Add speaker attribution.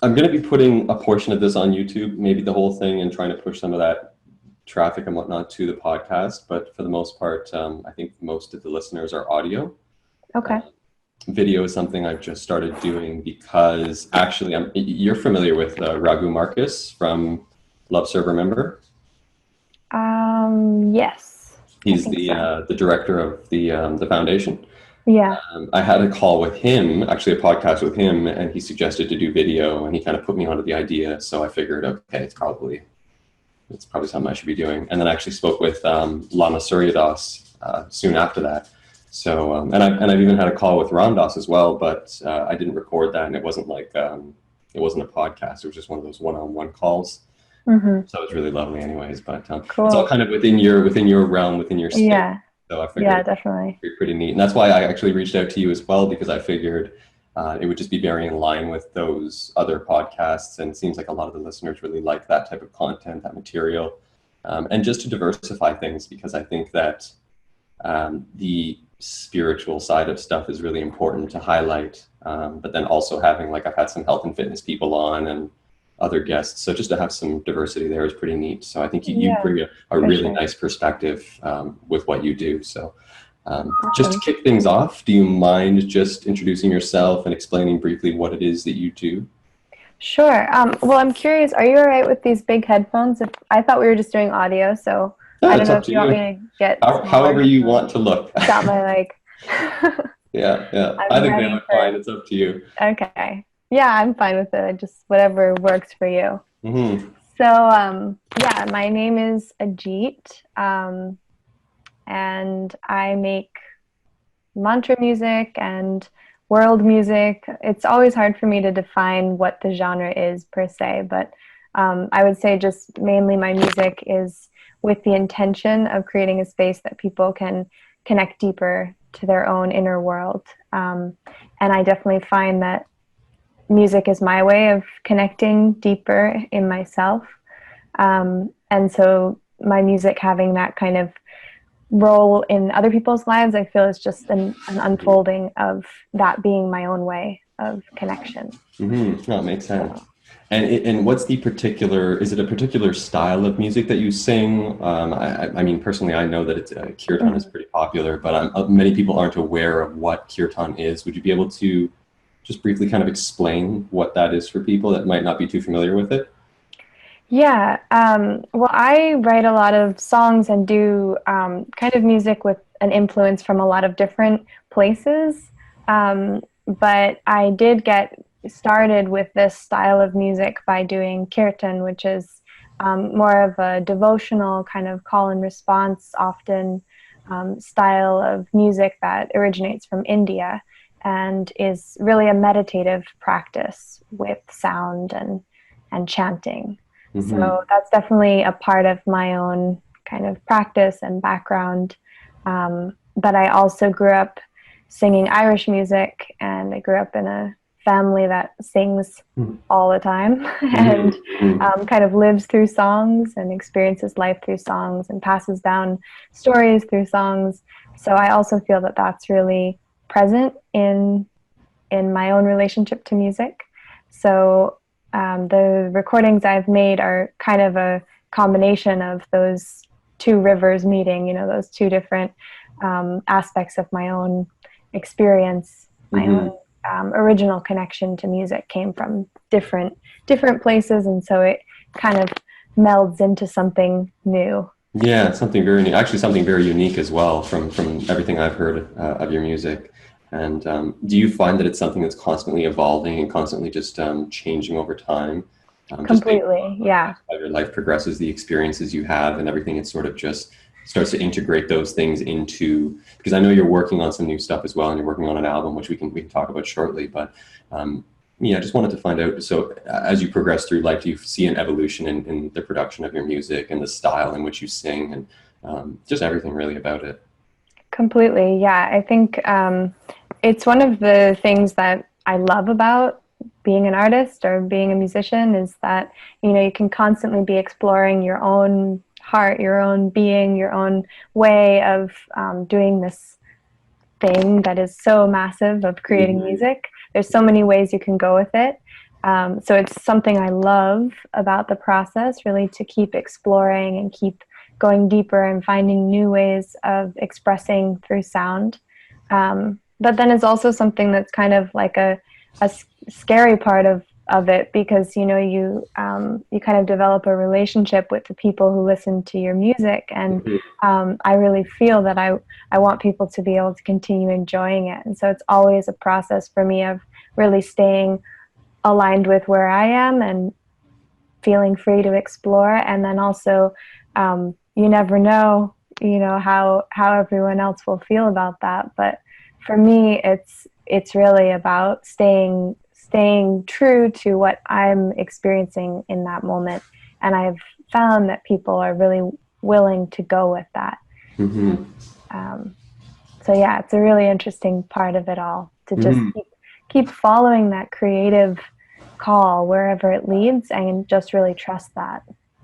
Speaker 1: I'm going to be putting a portion of this on YouTube, maybe the whole thing, and trying to push some of that traffic and whatnot to the podcast. But for the most part, I think most of the listeners are audio.
Speaker 2: Okay.
Speaker 1: Video is something I've just started doing because actually you're familiar with Raghu Marcus from Love Serve Remember?
Speaker 2: Yes.
Speaker 1: He's the director of the foundation.
Speaker 2: Yeah.
Speaker 1: I had a call with him, actually a podcast with him, and he suggested to do video, and he kind of put me onto the idea. So I figured, okay, it's probably something I should be doing. And then I actually spoke with Lama Suryadas soon after that. So and I've even had a call with Ramdas as well, but I didn't record that, and it wasn't like it wasn't a podcast. It was just one of those one-on-one calls.
Speaker 2: Mm-hmm.
Speaker 1: So it was really lovely, anyways. But
Speaker 2: cool.
Speaker 1: It's all kind of within your realm, within your space.
Speaker 2: Yeah.
Speaker 1: So I figured
Speaker 2: definitely.
Speaker 1: It'd be pretty neat, and that's why I actually reached out to you as well, because I figured it would just be very in line with those other podcasts, and it seems like a lot of the listeners really like that type of content, that material, and just to diversify things, because I think that the spiritual side of stuff is really important to highlight, but then also having, like, I've had some health and fitness people on and other guests, so just to have some diversity there is pretty neat. So I think you bring a really nice perspective with what you do. So just to kick things off, do you mind just introducing yourself and explaining briefly what it is that you do?
Speaker 2: Sure. Well, I'm curious, are you all right with these big headphones? I thought we were just doing audio, so I don't know if you want me to get
Speaker 1: however you want to look.
Speaker 2: Got my like.
Speaker 1: Yeah. I think they look fine. It's up to you.
Speaker 2: Okay. Yeah, I'm fine with it. Just whatever works for you.
Speaker 1: Mm-hmm.
Speaker 2: So, my name is Ajeet, and I make mantra music and world music. It's always hard for me to define what the genre is per se, but I would say just mainly my music is with the intention of creating a space that people can connect deeper to their own inner world. And I definitely find that music is my way of connecting deeper in myself. And so my music having that kind of role in other people's lives, I feel is just an unfolding of that being my own way of connection.
Speaker 1: Mm-hmm. No, it makes sense. And what's the particular, is it a particular style of music that you sing? I mean, personally, I know that it's kirtan is pretty popular, but many people aren't aware of what kirtan is. Would you be able to just briefly kind of explain what that is for people that might not be too familiar with it?
Speaker 2: Yeah. Well, I write a lot of songs and do kind of music with an influence from a lot of different places. But I did get started with this style of music by doing kirtan, which is more of a devotional kind of call and response, often style of music that originates from India and is really a meditative practice with sound and chanting. Mm-hmm. So that's definitely a part of my own kind of practice and background. But I also grew up singing Irish music, and I grew up in a family that sings all the time and kind of lives through songs and experiences life through songs and passes down stories through songs. So I also feel that that's really present in my own relationship to music. So the recordings I've made are kind of a combination of those two rivers meeting, those two different aspects of my own experience. My own original connection to music came from different places, and so it kind of melds into something new.
Speaker 1: Yeah, something very new. Actually, something very unique as well from everything I've heard of your music. And do you find that it's something that's constantly evolving and constantly just changing over time?
Speaker 2: Completely, yeah.
Speaker 1: As your life progresses, the experiences you have and everything, it sort of just starts to integrate those things into, because I know you're working on some new stuff as well, and you're working on an album, which we can talk about shortly. But I just wanted to find out, so as you progress through life, do you see an evolution in the production of your music and the style in which you sing and just everything really about it?
Speaker 2: Completely, yeah. I think it's one of the things that I love about being an artist or being a musician is that, you can constantly be exploring your own heart, your own being, your own way of doing this thing that is so massive of creating music. There's so many ways you can go with it. So it's something I love about the process, really, to keep exploring and keep going deeper and finding new ways of expressing through sound. But then it's also something that's kind of like a scary part of it, because you kind of develop a relationship with the people who listen to your music, and I really feel that I want people to be able to continue enjoying it. And so it's always a process for me of really staying aligned with where I am and feeling free to explore. And then also, you never know, how everyone else will feel about that. But for me, it's really about staying true to what I'm experiencing in that moment. And I've found that people are really willing to go with that. So yeah, it's a really interesting part of it all, to just keep following that creative call wherever it leads, and just really trust that.